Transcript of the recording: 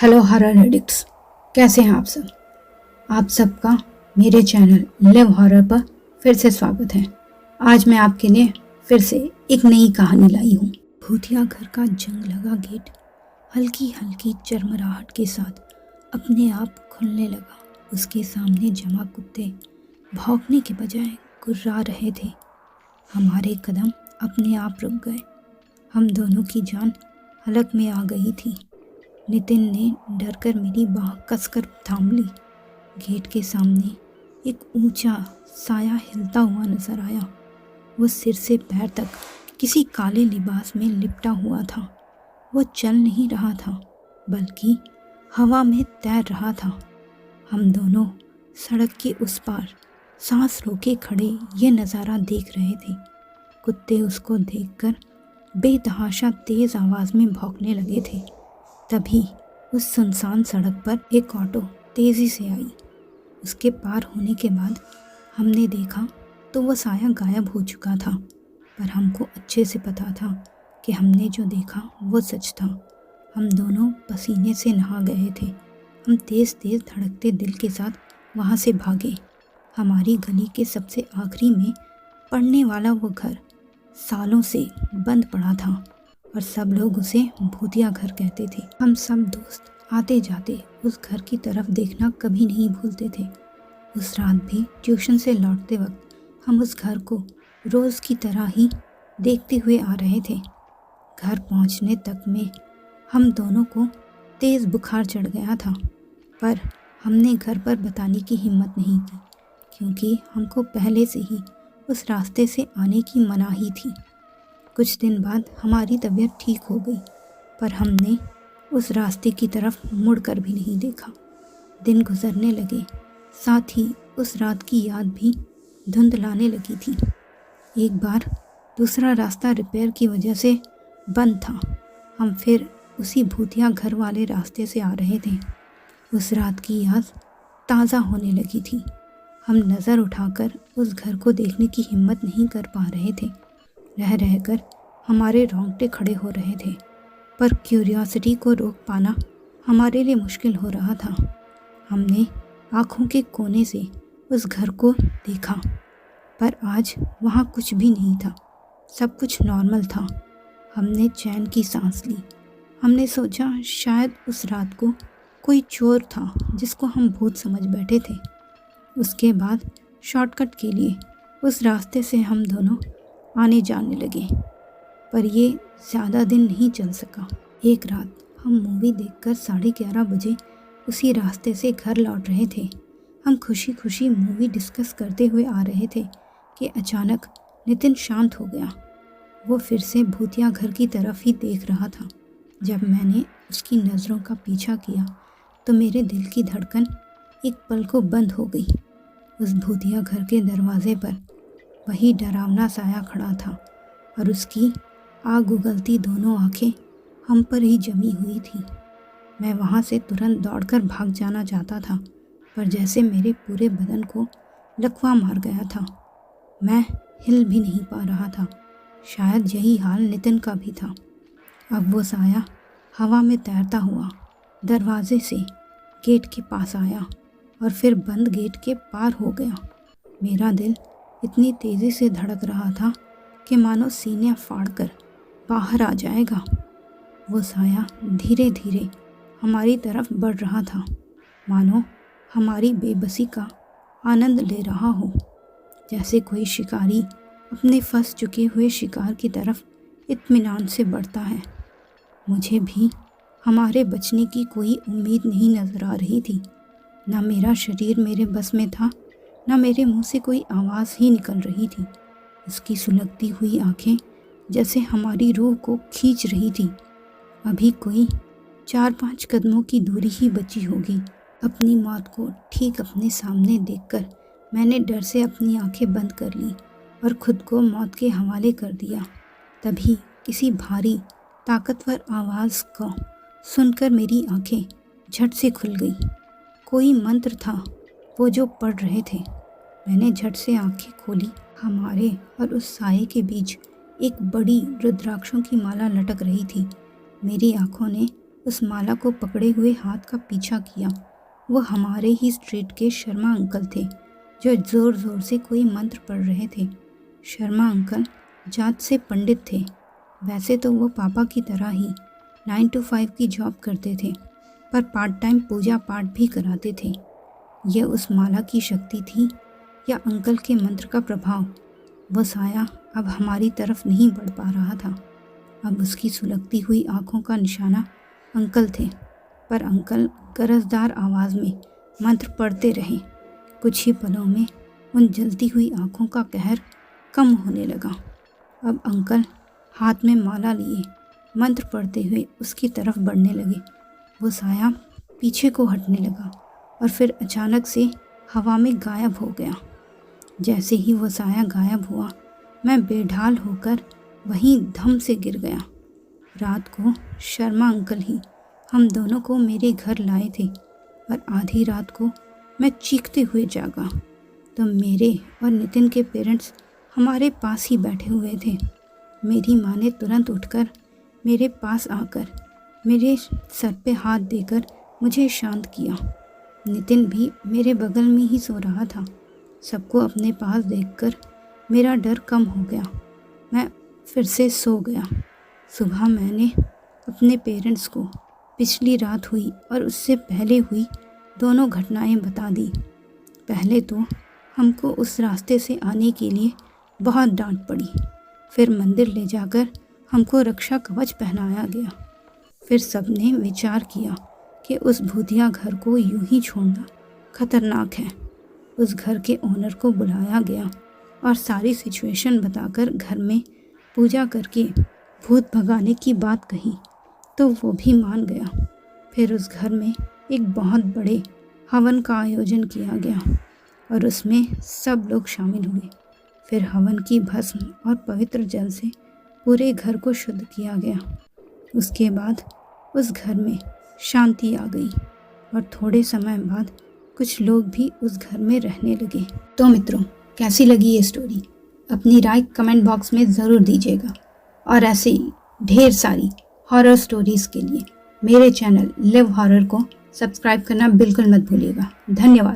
Hello horror addicts, कैसे हैं आप सब। आप सबका मेरे चैनल लिव हॉरर पर फिर से स्वागत है। आज मैं आपके लिए फिर से एक नई कहानी लाई हूँ। भूतिया घर का जंग लगा गेट हल्की हल्की चरमराहट के साथ अपने आप खुलने लगा। उसके सामने जमा कुत्ते भौंकने के बजाय गुर्रा रहे थे। हमारे कदम अपने आप रुक गए। हम दोनों की जान हलक में आ गई थी। नितिन ने डरकर मेरी बाह कसकर थाम ली। गेट के सामने एक ऊंचा साया हिलता हुआ नजर आया। वो सिर से पैर तक किसी काले लिबास में लिपटा हुआ था। वो चल नहीं रहा था बल्कि हवा में तैर रहा था। हम दोनों सड़क के उस पार सांस रोके खड़े ये नज़ारा देख रहे थे। कुत्ते उसको देखकर बेतहाशा तेज आवाज़ में भौंकने लगे थे। तभी उस सुनसान सड़क पर एक ऑटो तेज़ी से आई। उसके पार होने के बाद हमने देखा तो वो साया गायब हो चुका था, पर हमको अच्छे से पता था कि हमने जो देखा वो सच था। हम दोनों पसीने से नहा गए थे। हम तेज़ तेज़ धड़कते दिल के साथ वहाँ से भागे। हमारी गली के सबसे आखिरी में पड़ने वाला वो घर सालों से बंद पड़ा था और सब लोग उसे भूतिया घर कहते थे। हम सब दोस्त आते जाते उस घर की तरफ देखना कभी नहीं भूलते थे। उस रात भी ट्यूशन से लौटते वक्त हम उस घर को रोज़ की तरह ही देखते हुए आ रहे थे। घर पहुंचने तक में हम दोनों को तेज़ बुखार चढ़ गया था, पर हमने घर पर बताने की हिम्मत नहीं की क्योंकि हमको पहले से ही उस रास्ते से आने की मनाही थी। कुछ दिन बाद हमारी तबीयत ठीक हो गई, पर हमने उस रास्ते की तरफ मुड़कर भी नहीं देखा। दिन गुजरने लगे, साथ ही उस रात की याद भी धुंधलाने लगी थी। एक बार दूसरा रास्ता रिपेयर की वजह से बंद था। हम फिर उसी भूतिया घर वाले रास्ते से आ रहे थे। उस रात की याद ताज़ा होने लगी थी। हम नज़र उठाकर उस घर को देखने की हिम्मत नहीं कर पा रहे थे। रह रहकर हमारे रोंगटे खड़े हो रहे थे, पर क्यूरियोसिटी को रोक पाना हमारे लिए मुश्किल हो रहा था। हमने आँखों के कोने से उस घर को देखा, पर आज वहाँ कुछ भी नहीं था। सब कुछ नॉर्मल था। हमने चैन की सांस ली। हमने सोचा शायद उस रात को कोई चोर था जिसको हम भूत समझ बैठे थे। उसके बाद शॉर्टकट के लिए उस रास्ते से हम दोनों आने जाने लगे, पर ये ज़्यादा दिन नहीं चल सका। एक रात हम मूवी देखकर 11:30 बजे उसी रास्ते से घर लौट रहे थे। हम खुशी खुशी मूवी डिस्कस करते हुए आ रहे थे कि अचानक नितिन शांत हो गया। वो फिर से भूतिया घर की तरफ ही देख रहा था। जब मैंने उसकी नज़रों का पीछा किया तो मेरे दिल की धड़कन एक पल को बंद हो गई। उस भूतिया घर के दरवाजे पर वही डरावना साया खड़ा था और उसकी आग उगलती दोनों आंखें हम पर ही जमी हुई थी। मैं वहाँ से तुरंत दौड़कर भाग जाना चाहता था, पर जैसे मेरे पूरे बदन को लकवा मार गया था। मैं हिल भी नहीं पा रहा था। शायद यही हाल नितिन का भी था। अब वो साया हवा में तैरता हुआ दरवाजे से गेट के पास आया और फिर बंद गेट के पार हो गया। मेरा दिल इतनी तेज़ी से धड़क रहा था कि मानो सीने फाड़कर बाहर आ जाएगा। वो साया धीरे धीरे हमारी तरफ बढ़ रहा था, मानो हमारी बेबसी का आनंद ले रहा हो। जैसे कोई शिकारी अपने फंस चुके हुए शिकार की तरफ इत्मीनान से बढ़ता है। मुझे भी हमारे बचने की कोई उम्मीद नहीं नज़र आ रही थी। ना मेरा शरीर मेरे बस में था, ना मेरे मुंह से कोई आवाज़ ही निकल रही थी। उसकी सुलगती हुई आंखें जैसे हमारी रूह को खींच रही थी। अभी कोई 4-5 कदमों की दूरी ही बची होगी। अपनी मौत को ठीक अपने सामने देखकर मैंने डर से अपनी आंखें बंद कर ली और खुद को मौत के हवाले कर दिया। तभी किसी भारी ताकतवर आवाज़ को सुनकर मेरी आंखें झट से खुल गई। कोई मंत्र था वो जो पढ़ रहे थे। मैंने झट से आंखें खोली। हमारे और उस साये के बीच एक बड़ी रुद्राक्षों की माला लटक रही थी। मेरी आंखों ने उस माला को पकड़े हुए हाथ का पीछा किया। वो हमारे ही स्ट्रीट के शर्मा अंकल थे जो ज़ोर ज़ोर से कोई मंत्र पढ़ रहे थे। शर्मा अंकल जात से पंडित थे। वैसे तो वो पापा की तरह ही 9 to 5 की जॉब करते थे, पर पार्ट टाइम पूजा पाठ भी कराते थे। यह उस माला की शक्ति थी या अंकल के मंत्र का प्रभाव। वो साया अब हमारी तरफ नहीं बढ़ पा रहा था। अब उसकी सुलगती हुई आंखों का निशाना अंकल थे, पर अंकल गरजदार आवाज़ में मंत्र पढ़ते रहे। कुछ ही पलों में उन जलती हुई आंखों का कहर कम होने लगा। अब अंकल हाथ में माला लिए मंत्र पढ़ते हुए उसकी तरफ बढ़ने लगे। वो साया पीछे को हटने लगा और फिर अचानक से हवा में गायब हो गया। जैसे ही वो साया गायब हुआ, मैं बेढाल होकर वहीं धम से गिर गया। रात को शर्मा अंकल ही हम दोनों को मेरे घर लाए थे और आधी रात को मैं चीखते हुए जागा तो मेरे और नितिन के पेरेंट्स हमारे पास ही बैठे हुए थे। मेरी माँ ने तुरंत उठकर मेरे पास आकर मेरे सर पे हाथ देकर मुझे शांत किया। नितिन भी मेरे बगल में ही सो रहा था। सबको अपने पास देखकर मेरा डर कम हो गया। मैं फिर से सो गया। सुबह मैंने अपने पेरेंट्स को पिछली रात हुई और उससे पहले हुई दोनों घटनाएं बता दी। पहले तो हमको उस रास्ते से आने के लिए बहुत डांट पड़ी। फिर मंदिर ले जाकर हमको रक्षा कवच पहनाया गया। फिर सबने विचार किया कि उस भूतिया घर को यूं ही छोड़ना खतरनाक है। उस घर के ओनर को बुलाया गया और सारी सिचुएशन बताकर घर में पूजा करके भूत भगाने की बात कही तो वो भी मान गया। फिर उस घर में एक बहुत बड़े हवन का आयोजन किया गया और उसमें सब लोग शामिल हुए। फिर हवन की भस्म और पवित्र जल से पूरे घर को शुद्ध किया गया। उसके बाद उस घर में शांति आ गई और थोड़े समय बाद कुछ लोग भी उस घर में रहने लगे। तो मित्रों, कैसी लगी ये स्टोरी? अपनी राय कमेंट बॉक्स में ज़रूर दीजिएगा और ऐसे ही ढेर सारी हॉरर स्टोरीज़ के लिए मेरे चैनल लिव हॉरर को सब्सक्राइब करना बिल्कुल मत भूलिएगा। धन्यवाद।